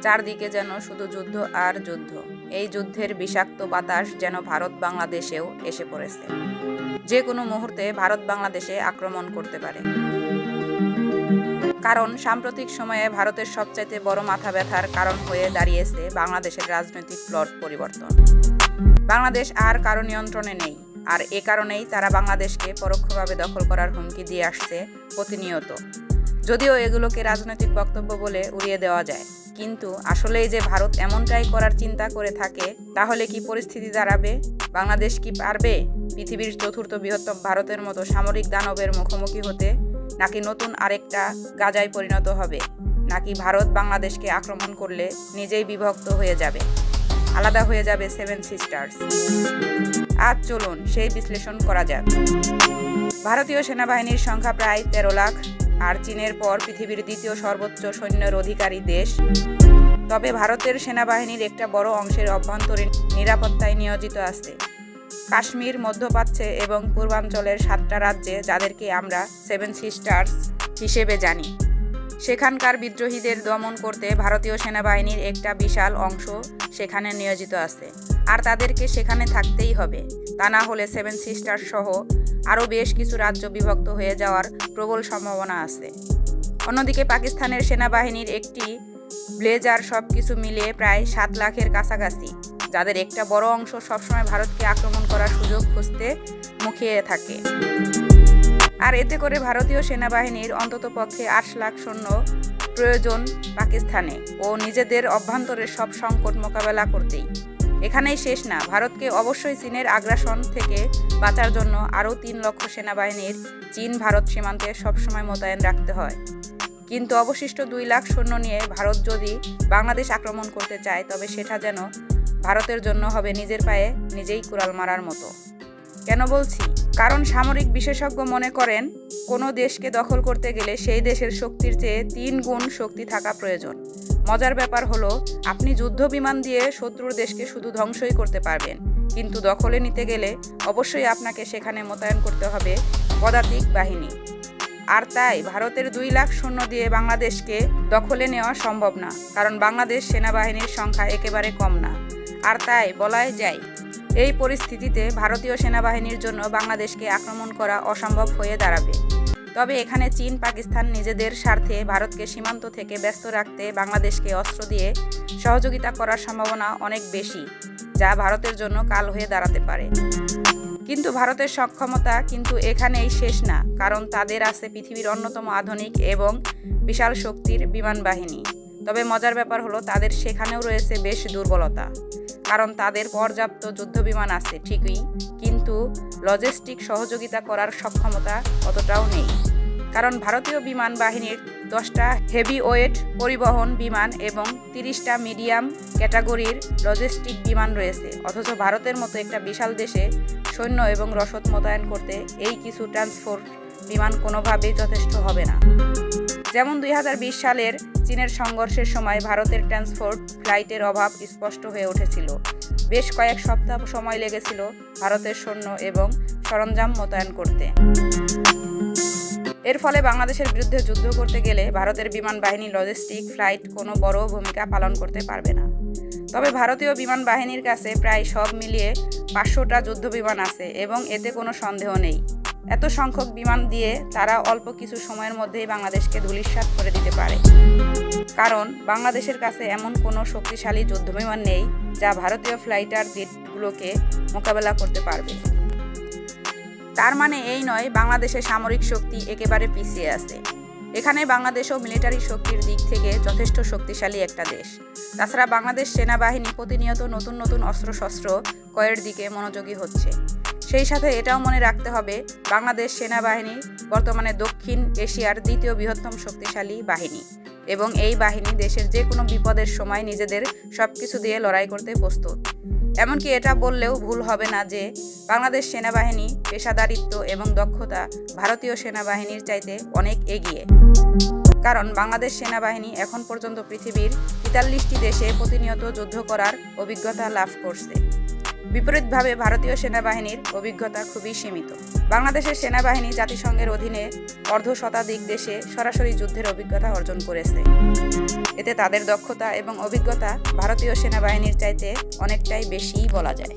চারদিকে যেন শুধু যুদ্ধ আর যুদ্ধ। এই যুদ্ধের বিষাক্ত বাতাস যেন ভারত বাংলাদেশেও এসে পড়েছে। যে কোনো মুহূর্তে ভারত বাংলাদেশে আক্রমণ করতে পারে। কারণ সাম্প্রতিক সময়ে ভারতের সবচাইতে বড় মাথা ব্যথার কারণ হয়ে দাঁড়িয়েছে বাংলাদেশের রাজনৈতিক প্লট পরিবর্তন। বাংলাদেশ আর কারো নিয়ন্ত্রণে নেই, আর এ কারণেই তারা বাংলাদেশকে পরোক্ষভাবে দখল করার হুমকি দিয়ে আসছে প্রতিনিয়ত। যদিও এগুলোকে রাজনৈতিক বক্তব্য বলে উড়িয়ে দেওয়া যায়, কিন্তু আসলেই যে ভারত এমনটাই করার চিন্তা করে থাকে, তাহলে কি পরিস্থিতি দাঁড়াবে? বাংলাদেশ কি পারবে পৃথিবীর চতুর্থ বৃহত্তম ভারতের মতো সামরিক দানবের মুখোমুখি হতে? নাকি নতুন আরেকটা গাজায় পরিণত হবে? নাকি ভারত বাংলাদেশকে আক্রমণ করলে নিজেই বিভক্ত হয়ে যাবে, আলাদা হয়ে যাবে সেভেন সিস্টার্স? আজ চলুন সেই বিশ্লেষণ করা যাক। ভারতীয় সেনাবাহিনীর সংখ্যা প্রায় 13 লাখ, আর চীনের পর পৃথিবীর দ্বিতীয় সর্বোচ্চ সৈন্যের অধিকারী দেশ। তবে ভারতের সেনাবাহিনীর একটা বড় অংশের অভ্যন্তরীণ নিরাপত্তায় নিয়োজিত আছে কাশ্মীর, মধ্যপ্রাচ্যে এবং পূর্বাঞ্চলের 7টা রাজ্যে, যাদেরকে আমরা সেভেন সিস্টার্স হিসেবে জানি। সেখানকার বিদ্রোহীদের দমন করতে ভারতীয় সেনাবাহিনীর একটা বিশাল অংশ সেখানে নিয়োজিত আছে, আর তাদেরকে সেখানে থাকতেই হবে। তা না হলে সেভেন সিস্টার্স সহ আরও বেশ কিছু রাজ্য বিভক্ত হয়ে যাওয়ার প্রবল সম্ভাবনা আছে। অন্যদিকে পাকিস্তানের সেনাবাহিনীর একটি ব্লেজার সবকিছু মিলিয়ে প্রায় 7 লাখের কাছাকাছি, যাদের একটা বড় অংশ সবসময় ভারতকে আক্রমণ করার সুযোগ খুঁজতে মুখিয়ে থাকে। আর এতে করে ভারতীয় সেনাবাহিনীর অন্ততপক্ষে 8 লাখ সৈন্য প্রয়োজন পাকিস্তানে ও নিজেদের অভ্যন্তরের সব সংকট মোকাবেলা করতেই। এখানেই শেষ না, ভারতকে অবশ্যই চীনের আগ্রাসন থেকে বাঁচার জন্য আরও 3 লক্ষ সেনাবাহিনীর চীন ভারত সীমান্তে সবসময় মোতায়েন রাখতে হয়। কিন্তু অবশিষ্ট 2 লাখ সৈন্য নিয়ে ভারত যদি বাংলাদেশ আক্রমণ করতে চায়, তবে সেটা যেন ভারতের জন্য হবে নিজের পায়ে নিজেই কুড়াল মারার মতো। কেন বলছি? কারণ সামরিক বিশেষজ্ঞ মনে করেন কোনো দেশকে দখল করতে গেলে সেই দেশের শক্তির চেয়ে 3 গুণ শক্তি থাকা প্রয়োজন। মজার ব্যাপার হলো, আপনি যুদ্ধ বিমান দিয়ে শত্রুর দেশকে শুধু ধ্বংসই করতে পারবেন, কিন্তু দখলে নিতে গেলে অবশ্যই আপনাকে সেখানে মোতায়েন করতে হবে পদাতিক বাহিনী। আর তাই ভারতের 2 লাখ সৈন্য দিয়ে বাংলাদেশকে দখলে নেওয়া সম্ভব না, কারণ বাংলাদেশ সেনাবাহিনীর সংখ্যা একেবারে কম না। আর তাই বলাই যায়, এই পরিস্থিতিতে ভারতীয় সেনাবাহিনীর জন্য বাংলাদেশকে আক্রমণ করা অসম্ভব হয়ে দাঁড়াবে। তবে এখানে চীন, পাকিস্তান নিজেদের স্বার্থে ভারতকে সীমান্ত থেকে ব্যস্ত রাখতে বাংলাদেশকে অস্ত্র দিয়ে সহযোগিতা করার সম্ভাবনা অনেক বেশি, যা ভারতের জন্য কাল হয়ে দাঁড়াতে পারে। কিন্তু ভারতের সক্ষমতা কিন্তু এখানেই শেষ না, কারণ তাদের আছে পৃথিবীর অন্যতম আধুনিক এবং বিশাল শক্তির বিমান বাহিনী। তবে মজার ব্যাপার হলো, তাদের সেখানেও রয়েছে বেশ দুর্বলতা, কারণ তাদের পর্যাপ্ত যুদ্ধবিমান আছে ঠিকই, কিন্তু লজিস্টিক সহযোগিতা করার সক্ষমতা অতটাও নেই। কারণ ভারতীয় বিমান বাহিনীর 10টা হেভিওয়েট পরিবহন বিমান এবং 30টা মিডিয়াম ক্যাটাগরির লজিস্টিক বিমান রয়েছে, অথচ ভারতের মতো একটা বিশাল দেশে সৈন্য এবং রসদ মোতায়েন করতে এই কিছু ট্রান্সপোর্ট বিমান কোনোভাবেই যথেষ্ট হবে না। যেমন 2020 সালের চীনের সংঘর্ষের সময় ভারতের ট্রান্সপোর্ট ফ্লাইটের অভাব স্পষ্ট হয়ে উঠেছিল। বেশ কয়েক সপ্তাহ সময় লেগেছিল ভারতের সৈন্য এবং সরঞ্জাম মোতায়েন করতে। এর ফলে বাংলাদেশের বিরুদ্ধে যুদ্ধ করতে গেলে ভারতের বিমান বাহিনী লজিস্টিক ফ্লাইট কোনো বড় ভূমিকা পালন করতে পারবে না। তবে ভারতীয় বিমান বাহিনীর কাছে প্রায় সব মিলিয়ে 500টা যুদ্ধবিমান আছে, এবং এতে কোনো সন্দেহ নেই এত সংখ্যক বিমান দিয়ে তারা অল্প কিছু সময়ের মধ্যেই বাংলাদেশকে ধূলিসাৎ করে দিতে পারে। কারণ বাংলাদেশের কাছে এমন কোনো শক্তিশালী যুদ্ধবিমান নেই যা ভারতীয় ফাইটার জেটগুলোকে মোকাবেলা করতে পারবে। তার মানে এই নয় বাংলাদেশের সামরিক শক্তি একেবারে পিছিয়ে আছে। এখানে বাংলাদেশও মিলিটারি শক্তির দিক থেকে যথেষ্ট শক্তিশালী একটা দেশ। তাছাড়া বাংলাদেশ সেনাবাহিনী প্রতিনিয়ত নতুন নতুন অস্ত্রশস্ত্র ক্রয়ের দিকে মনোযোগী হচ্ছে। সেই সাথে এটাও মনে রাখতে হবে, বাংলাদেশ সেনাবাহিনী বর্তমানে দক্ষিণ এশিয়ার দ্বিতীয় বৃহত্তম শক্তিশালী বাহিনী, এবং এই বাহিনী দেশের যে কোনো বিপদের সময় নিজেদের সবকিছু দিয়ে লড়াই করতে প্রস্তুত। এমনকি এটা বললেও ভুল হবে না যে বাংলাদেশ সেনাবাহিনী পেশাদারিত্ব এবং দক্ষতা ভারতীয় সেনাবাহিনীর চাইতে অনেক এগিয়ে। কারণ বাংলাদেশ সেনাবাহিনী এখন পর্যন্ত পৃথিবীর 43টি দেশে প্রতিনিয়ত যুদ্ধ করার অভিজ্ঞতা লাভ করছে। বিপরীতভাবে ভারতীয় সেনাবাহিনীর অভিজ্ঞতা খুবই সীমিত। বাংলাদেশের সেনাবাহিনী জাতিসংঘের অধীনে অর্ধশতাধিক দেশে সরাসরি যুদ্ধের অভিজ্ঞতা অর্জন করেছে। এতে তাদের দক্ষতা এবং অভিজ্ঞতা ভারতীয় সেনাবাহিনীর চাইতে অনেকটাই বেশিই বলা যায়।